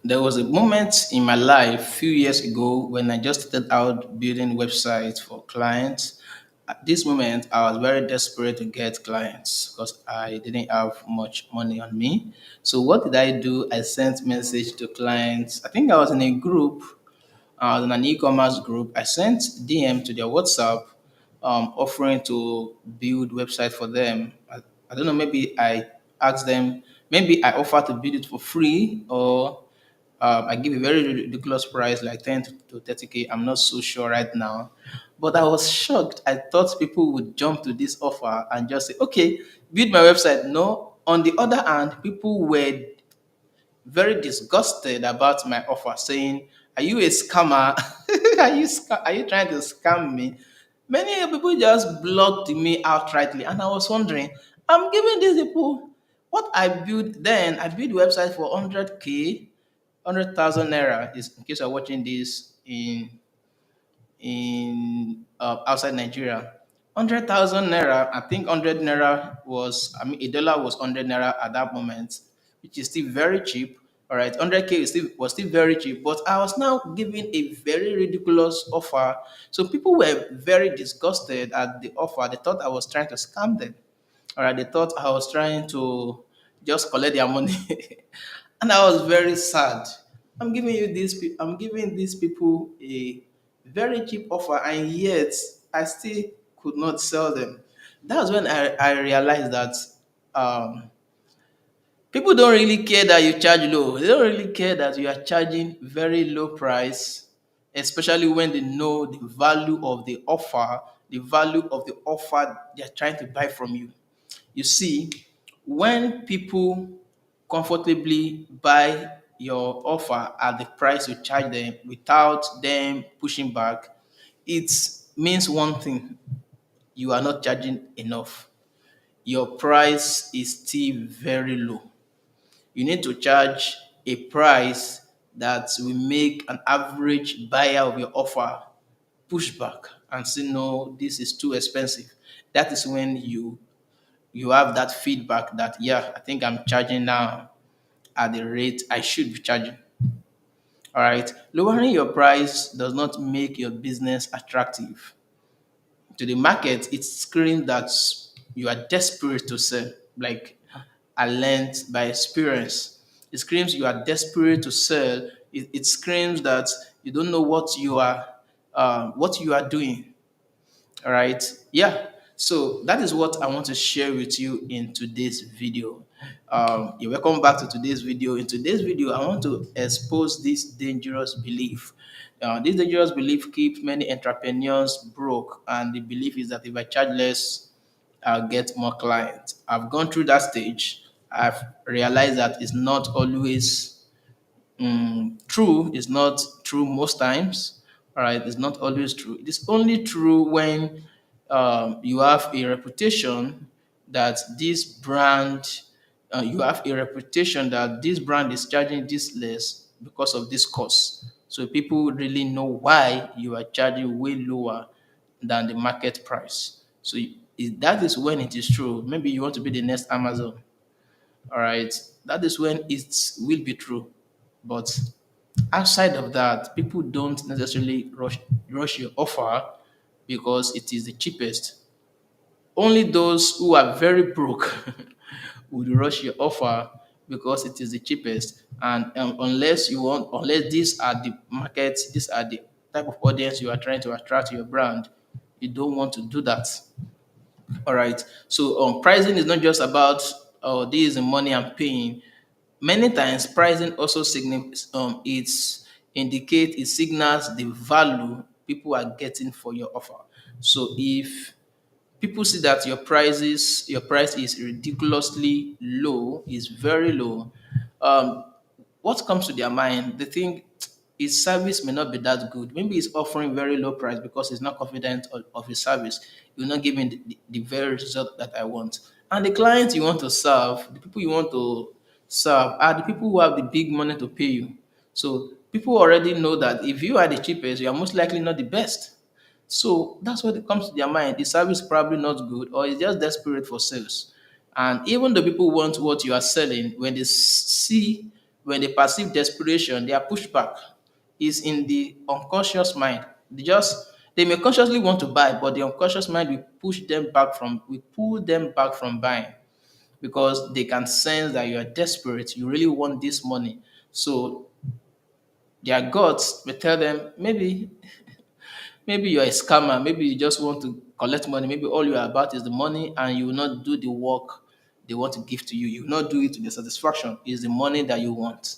There was a moment in my life a few years ago when I just started out building websites for clients. At this moment, I was very desperate to get clients because I didn't have much money on me. So what did I do? I sent message to clients. I think I was in a group, in an e-commerce group. I sent DM to their WhatsApp, offering to build website for them. I don't know. Maybe I asked them. Maybe I offer to build it for free, or I give a very ridiculous price, like 10 to 30K. I'm not so sure right now. But I was shocked. I thought people would jump to this offer and just say, okay, build my website. No. On the other hand, people were very disgusted about my offer, saying, "Are you a scammer? Are you trying to scam me?" Many people just blocked me outrightly, and I was wondering, I'm giving these people what I built then. I built website for 100K, 100,000 naira. Is in case you're watching this in outside Nigeria. 100,000 naira, I think 100 naira was, I mean, a dollar was 100 naira at that moment, which is still very cheap. All right, 100K was still very cheap, but I was now giving a very ridiculous offer. So people were very disgusted at the offer. They thought I was trying to scam them. All right, they thought I was trying to just collect their money, and I was very sad. I'm giving these people a very cheap offer, and yet I still could not sell them. That's when I realized that um, people don't really care that you charge low. They don't really care that you are charging very low price, especially when they know the value of the offer they're trying to buy from you. You see, when people comfortably buy your offer at the price you charge them without them pushing back, it means one thing: you are not charging enough. Your price is still very low. You need to charge a price that will make an average buyer of your offer push back and say, no, this is too expensive. That is when you have that feedback that, yeah, I think I'm charging now at the rate I should be charging. All right. Lowering your price does not make your business attractive. To the market, it screams that you are desperate to sell. Like I learned by experience. It screams you are desperate to sell. It screams that you don't know what you are doing. All right. Yeah. So that is what I want to share with you in today's video. You're welcome back to today's video. In today's video, I want to expose this dangerous belief. This dangerous belief keeps many entrepreneurs broke, and the belief is that if I charge less, I'll get more clients. I've gone through that stage. I've realized that it's not always true. Is not true most times. All right, it's not always true. It is only true when you have a reputation that this brand, you have a reputation that this brand is charging this less because of this cost. So people really know why you are charging way lower than the market price. So that is when it is true. Maybe you want to be the next Amazon. All right, that is when it will be true. But outside of that, people don't necessarily rush your offer because it is the cheapest. Only those who are very broke would rush your offer because it is the cheapest. And unless these are the markets, these are the type of audience you are trying to attract to your brand, you don't want to do that. All right. So pricing is not just about, oh, this is the money I'm paying. Many times pricing also it signals the value people are getting for your offer. So if people see that your price is ridiculously low, is very low, um, what comes to their mind? They think his service may not be that good. Maybe he's offering very low price because he's not confident of his service. You're not giving the very result that I want. And the clients you want to serve, the people you want to serve, are the people who have the big money to pay you. So people already know that if you are the cheapest, you are most likely not the best. So that's what it comes to their mind. The service is probably not good, or it's just desperate for sales. And even the people want what you are selling, when they see when they perceive desperation, their pushback is in the unconscious mind. They may consciously want to buy, but the unconscious mind will pull them back from buying because they can sense that you are desperate, you really want this money. So their gods may tell them, maybe you're a scammer, maybe you just want to collect money, maybe all you are about is the money and you will not do the work they want to give to you. You will not do it to their satisfaction. It's the money that you want.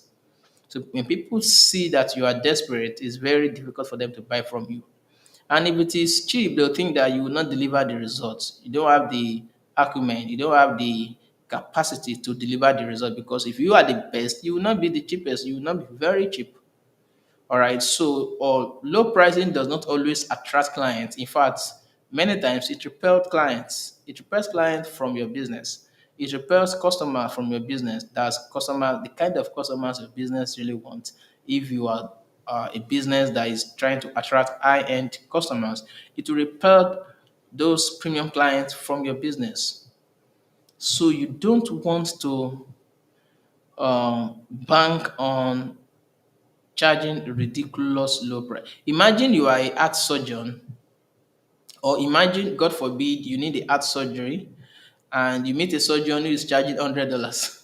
So when people see that you are desperate, it's very difficult for them to buy from you. And if it is cheap, they'll think that you will not deliver the results. You don't have the acumen, you don't have the capacity to deliver the result because if you are the best, you will not be the cheapest, you will not be very cheap. All right. So, low pricing does not always attract clients. In fact, many times it repels clients. It repels clients from your business. It repels customers from your business. That's customer, the kind of customers your business really wants. If you are a business that is trying to attract high-end customers, it will repel those premium clients from your business. So you don't want to bank on charging ridiculous low price. Imagine you are a heart surgeon, or imagine, God forbid, you need a heart surgery and you meet a surgeon who is charging $100.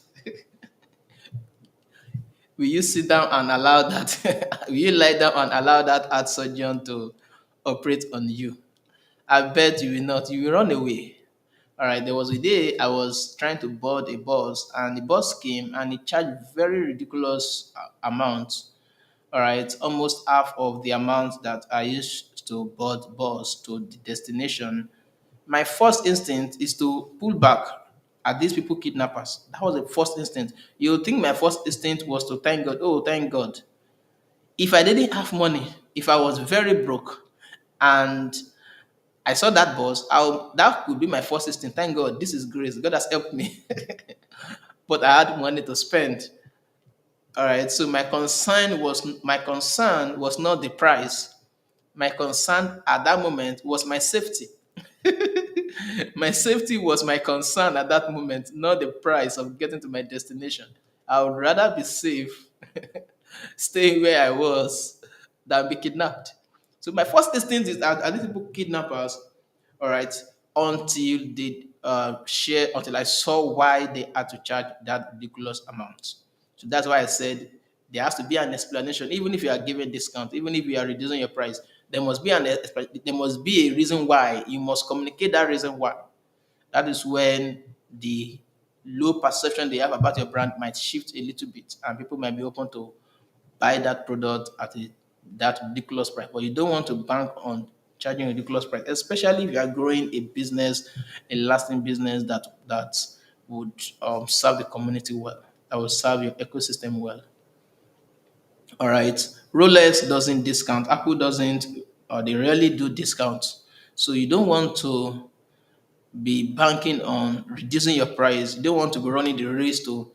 Will you sit down and allow that? Will you lie down and allow that heart surgeon to operate on you? I bet you will not. You will run away. All right. There was a day I was trying to board a bus, and the bus came and it charged very ridiculous amount. All right, almost half of the amount that I used to board bus to the destination. My first instinct is to pull back at these people kidnappers. That was the first instinct. You would think my first instinct was to thank God. Oh, thank God. If I didn't have money, if I was very broke, and I saw that bus, that would be my first instinct. Thank God, this is grace. God has helped me. But I had money to spend. All right. So my concern was not the price. My concern at that moment was my safety. My safety was my concern at that moment, not the price of getting to my destination. I would rather be safe staying where I was than be kidnapped. So my first instinct is that are these people kidnappers? All right, until I saw why they had to charge that ridiculous amount. So that's why I said there has to be an explanation, even if you are giving discount, even if you are reducing your price, there must be a reason why. You must communicate that reason why. That is when the low perception they have about your brand might shift a little bit, and people might be open to buy that product at that ridiculous price. But you don't want to bank on charging a ridiculous price, especially if you are growing a business, a lasting business that would serve the community well, that will serve your ecosystem well. All right. Rolex doesn't discount. Apple doesn't. They rarely do discounts. So you don't want to be banking on reducing your price. You don't want to be running the race to,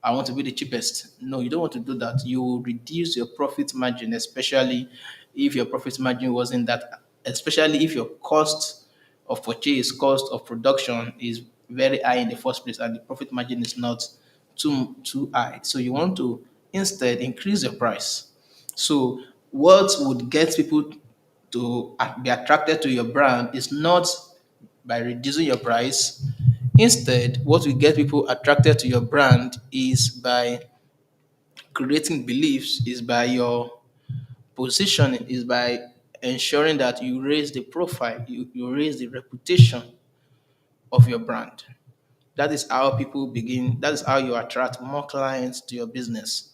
I want to be the cheapest. No, you don't want to do that. You will reduce your profit margin, especially if your profit margin wasn't that, especially if your cost of purchase, cost of production is very high in the first place and the profit margin is not too high. So you want to instead increase your price. So what would get people to be attracted to your brand is not by reducing your price. Instead, what will get people attracted to your brand is by creating beliefs, is by your positioning, is by ensuring that you raise the profile, you raise the reputation of your brand. That is how people begin, that is how you attract more clients to your business.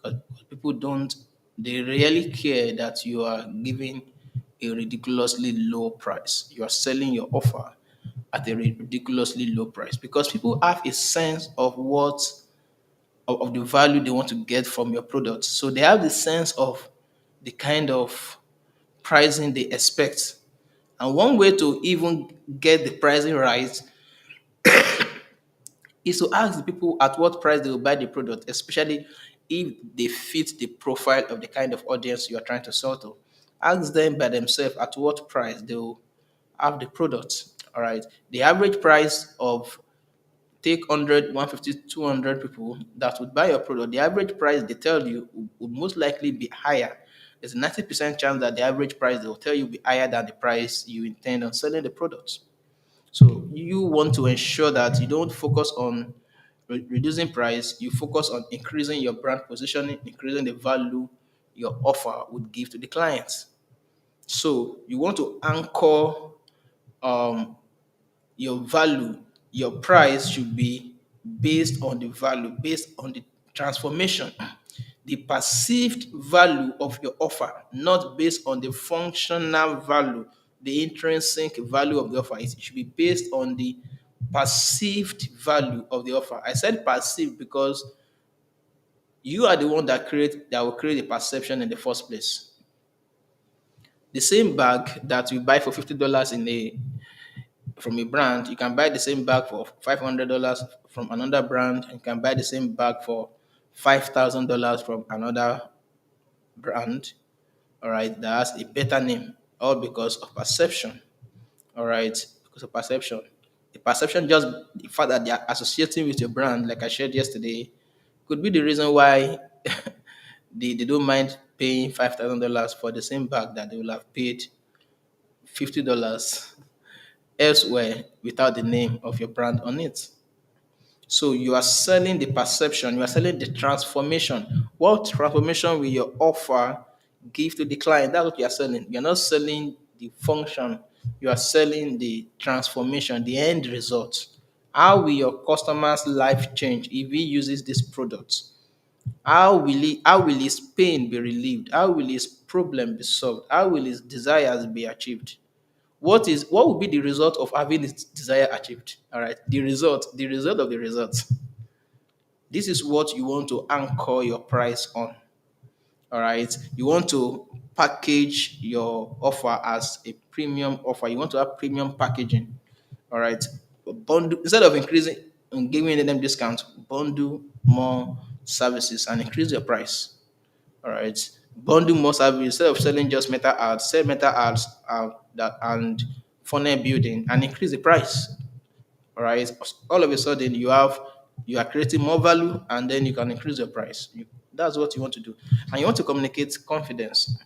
Because people don't, they really care that you are giving a ridiculously low price. You are selling your offer at a ridiculously low price because people have a sense of of the value they want to get from your product. So they have the sense of the kind of pricing they expect. And one way to even get the pricing right is to ask the people at what price they will buy the product, especially if they fit the profile of the kind of audience you are trying to sell to. Ask them by themselves at what price they will have the product. All right. The average price of take 100, 150, 200 people that would buy your product, the average price they tell you would most likely be higher. There's a 90% chance that the average price they will tell you will be higher than the price you intend on selling the product. So you want to ensure that you don't focus on reducing price, you focus on increasing your brand positioning, increasing the value your offer would give to the clients. So you want to anchor um, your value, your price should be based on the value, based on the transformation, the perceived value of your offer, not based on the functional value, the intrinsic value of the offer. It should be based on the perceived value of the offer. I said perceived because you are the one that will create the perception in the first place. The same bag that you buy for $50 in a from a brand, you can buy the same bag for $500 from another brand, and you can buy the same bag for $5,000 from another brand. All right, that has a better name, all because of perception. All right, because of perception. The perception, just the fact that they are associating with your brand, like I shared yesterday, could be the reason why they don't mind paying $5,000 for the same bag that they will have paid $50 elsewhere without the name of your brand on it. So you are selling the perception, you are selling the transformation. What transformation will your offer give to the client? That's what you are selling. You're not selling the function, you are selling the transformation, the end result. How will your customer's life change if he uses this product? How will his pain be relieved? How will his problem be solved? How will his desires be achieved? What will be the result of having this desire achieved? All right, the result of the result. This is what you want to anchor your price on. All right, you want to package your offer as a premium offer. You want to have premium packaging. All right, bundle instead of increasing and giving them discounts, bundle more services and increase your price. All right. Bundle more service instead of selling just meta ads, sell meta ads that and funnel building and increase the price. All right. All of a sudden you are creating more value and then you can increase your price. That's what you want to do. And you want to communicate confidence.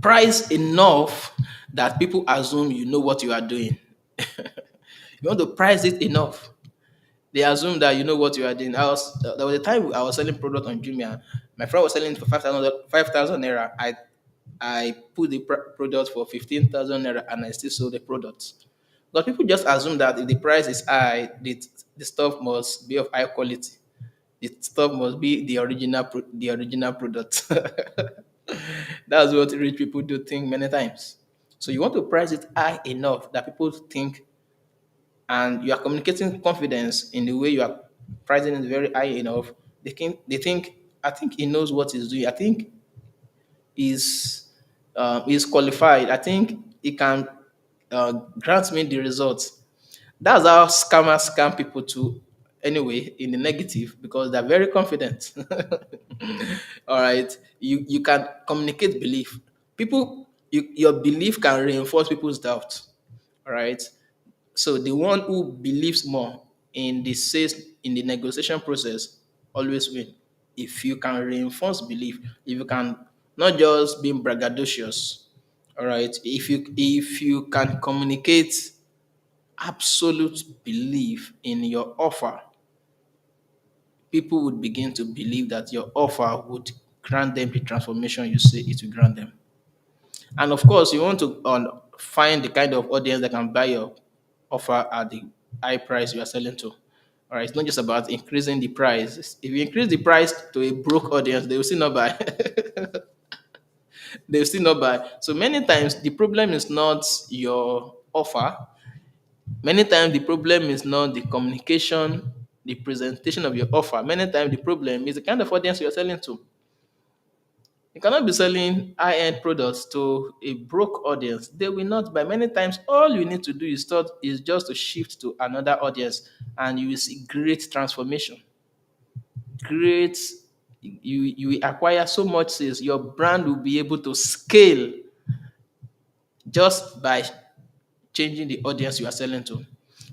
Price enough that people assume you know what you are doing. You want to price it enough. They assume that you know what you are doing. There was a time I was selling product on Jumia. My friend was selling it for 5,000 naira. I put the product for 15,000 naira and I still sold the product. But people just assume that if the price is high, the stuff must be of high quality. The stuff must be the original product. That's what rich people do think many times. So you want to price it high enough that people think, and you are communicating confidence in the way you are pricing it very high enough. They think I think he knows what he's doing. I think he's qualified. I think he can grant me the results. That's how scammers scam people to anyway in the negative because they're very confident. All right. You can communicate belief. Your belief can reinforce people's doubt. All right. So the one who believes more in the sales in the negotiation process always win. If you can reinforce belief, if you can not just be braggadocious, all right. If you can communicate absolute belief in your offer, people would begin to believe that your offer would grant them the transformation you say it will grant them. And of course, you want to find the kind of audience that can buy your offer at the high price you are selling to. All right, it's not just about increasing the price. If you increase the price to a broke audience, they will still not buy. They will still not buy. So many times the problem is not your offer. Many times the problem is not the communication, the presentation of your offer. Many times the problem is the kind of audience you are selling to. You cannot be selling high-end products to a broke audience. They will not buy. Many times, all you need to do is just to shift to another audience, and you will see great transformation. Great, you will acquire so much sales. Your brand will be able to scale just by changing the audience you are selling to.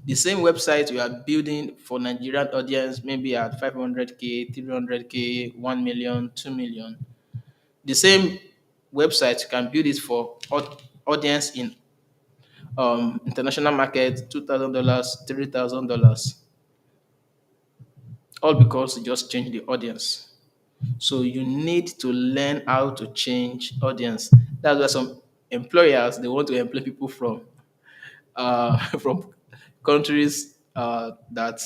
The same website you are building for Nigerian audience, maybe at 500K, 300K, 1 million, 2 million. The same website you can build it for audience in international market, $2,000, $3,000, all because you just change the audience. So you need to learn how to change audience. That's why some employers they want to employ people from from countries that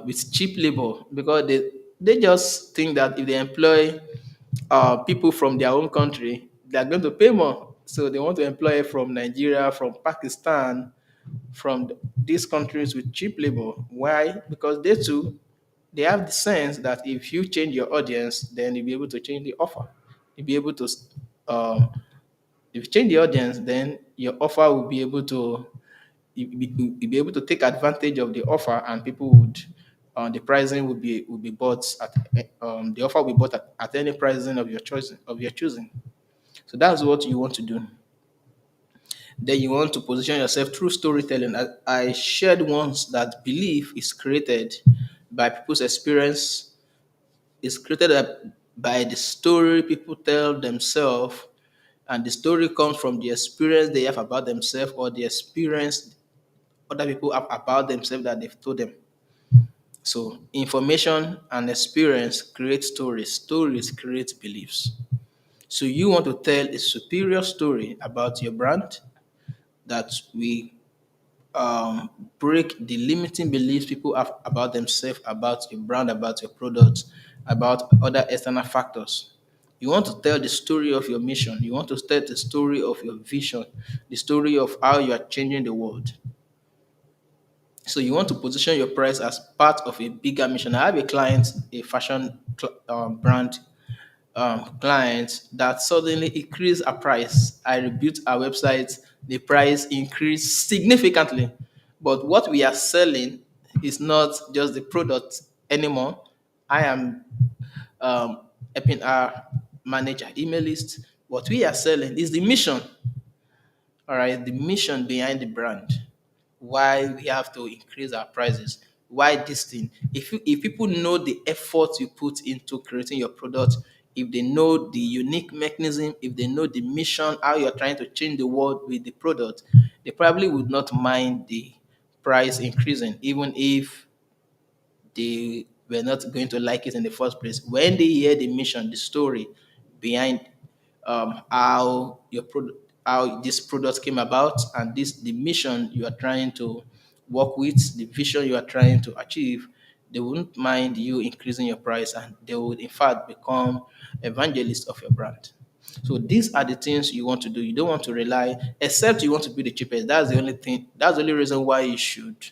with cheap labor, because they just think that if they employ people from their own country, they are going to pay more. So they want to employ from Nigeria, from Pakistan, from these countries with cheap labor. Why? Because they too they have the sense that if you change your audience, then you'll be able to change the offer. You'll be able to um, if you change the audience, then your offer will be able to you'll be able to take advantage of the offer, and people would the pricing will be bought at the offer will be bought at any pricing of your choice of your choosing. So that's what you want to do. Then you want to position yourself through storytelling. I shared once that belief is created by people's experience, is created by the story people tell themselves, and the story comes from the experience they have about themselves or the experience other people have about themselves that they've told them. So information and experience create stories. Stories create beliefs. So you want to tell a superior story about your brand that we um, break the limiting beliefs people have about themselves, about your brand, about your products, about other external factors. You want to tell the story of your mission. You want to tell the story of your vision, the story of how you are changing the world. So you want to position your price as part of a bigger mission. I have a client, a fashion brand client that suddenly increased our price. I rebuilt our website, the price increased significantly. But what we are selling is not just the product anymore. I am um, helping our manage our email list. What we are selling is the mission, all right, the mission behind the brand. Why we have to increase our prices? Why this thing? If people know the effort you put into creating your product, if they know the unique mechanism, if they know the mission, how you're trying to change the world with the product, they probably would not mind the price increasing, even if they were not going to like it in the first place. When they hear the mission, the story behind how how this product came about, and this the mission you are trying to work with, the vision you are trying to achieve, they wouldn't mind you increasing your price, and they would in fact become evangelists of your brand. So these are the things you want to do. You don't want to rely, except you want to be the cheapest. That's the only thing. That's the only reason why you should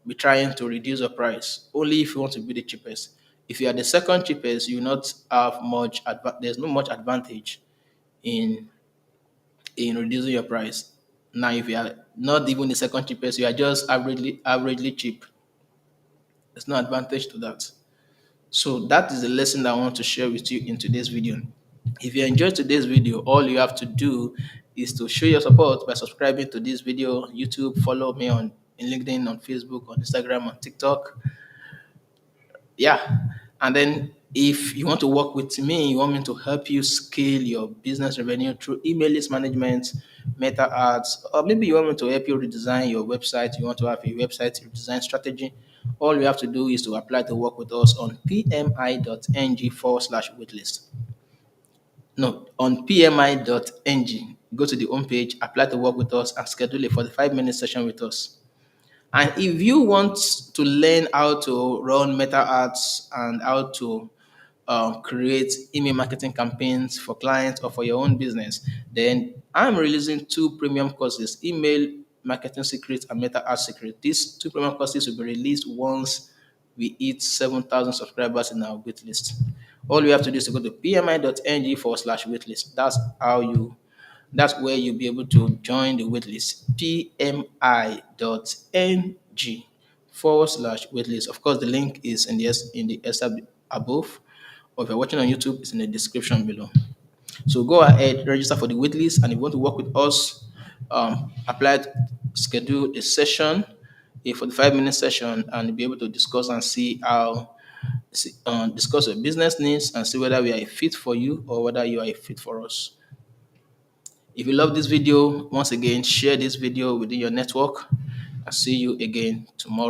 be trying to reduce your price, only if you want to be the cheapest. If you are the second cheapest, you will not have much there's no much advantage in reducing your price. Now if you are not even the second cheapest, you are just averagely cheap, there's no advantage to that. So that is the lesson that I want to share with you in today's video. If you enjoyed today's video, all you have to do is to show your support by subscribing to this video, YouTube, follow me on in LinkedIn, on Facebook, on Instagram, on TikTok. Yeah. And then if you want to work with me, you want me to help you scale your business revenue through email list management, meta ads, or maybe you want me to help you redesign your website, you want to have a website redesign strategy, all you have to do is to apply to work with us on pmi.ng/waitlist. No, on pmi.ng. Go to the homepage, apply to work with us, and schedule a 45-minute session with us. And if you want to learn how to run meta ads and how to create email marketing campaigns for clients or for your own business, then I'm releasing two premium courses: email marketing secrets and meta ad secret. These two premium courses will be released once we hit 7,000 subscribers in our waitlist. All you have to do is to go to pmi.ng/waitlist. That's where you'll be able to join the waitlist. pmi.ng/waitlist. Of course, the link is in the SR above, or if you're watching on YouTube, it's in the description below. So go ahead, register for the waitlist, and if you want to work with us, apply schedule a session, a 45-minute session, and be able to discuss and see how discuss your business needs and see whether we are a fit for you or whether you are a fit for us. If you love this video, once again, share this video within your network. I'll see you again tomorrow.